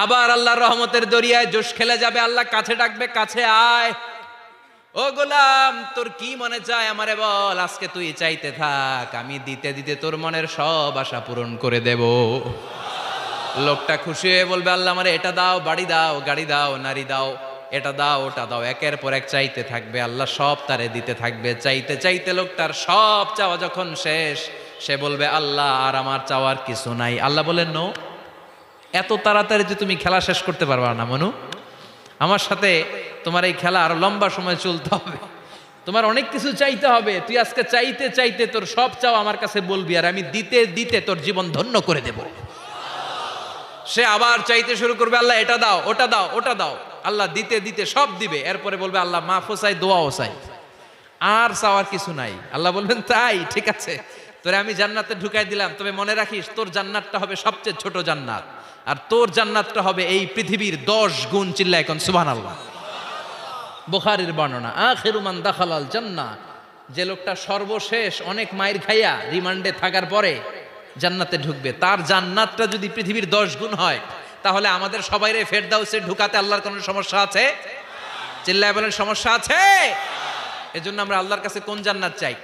আবার আল্লাহর রহমতের দরিয়ায় জোশ খেলে যাবে, আল্লাহ কাছে ডাকবে, কাছে আয়। ও গোলাম, তোর কি মনে চায় আমারে বল, আজকে তুই চাইতে থাক, আমি দিতে দিতে তোর মনের সব আশা পূরণ করে দেব। লোকটা খুশি হয়ে বলবে, আল্লাহ আমারে এটা দাও, বাড়ি দাও, গাড়ি দাও, নারী দাও, এটা দাও, ওটা দাও, একের পর এক চাইতে থাকবে, আল্লাহ সব তারে দিতে থাকবে। চাইতে চাইতে লোকটার সব চাওয়া যখন শেষ, সে বলবে, আল্লাহ আর আমার চাওয়ার কিছু নাই। আল্লাহ বলেন, নো, এত তাড়াতাড়ি যে তুমি খেলা শেষ করতে পারবা না মনু, আমার সাথে তোমার এই খেলা আরো লম্বা সময় চলতে হবে, তোমার অনেক কিছু চাইতে হবে। তুই আজকে চাইতে চাইতে তোর সব চাওয়া আমার কাছে বলবি, আর আমি দিতে দিতে তোর জীবন ধন্য করে দেব। সে আবার চাইতে শুরু করবে, আল্লাহ এটা দাও, ওটা দাও, ওটা দাও। আল্লাহ দিতে দিতে সব দিবে। এরপরে বলবে, আল্লাহ মাফও চাই, দোয়াও চাই, আর চাওয়ার কিছু নাই। আল্লাহ বলবেন, তাই ঠিক আছে, তোরে আমি জান্নাতে ঢুকাই দিলাম, তবে মনে রাখিস তোর জান্নাতটা হবে সবচেয়ে ছোট জান্নাত, আর তোর জান্নাতটা হবে এই পৃথিবীর 10 গুণ। চিল্লায় এখন সুবহানাল্লাহ। বুখারীর বর্ণনা, আখিরু মান দাখালাল জান্নাহ, যে লোকটা সর্বশেষ অনেক মাইর খাইয়া রিমান্ডে থাকার পরে জান্নাতে ঢুকবে, তার জান্নাতটা যদি পৃথিবীর 10 গুণ হয়, তাহলে আমাদের সবাইরে ফেরদাউসে ঢুকাতে আল্লাহর কোনো সমস্যা আছে? চিল্লায় বলেন, সমস্যা আছে? এজন্য আমরা আল্লাহর কাছে কোন জান্নাত চাই?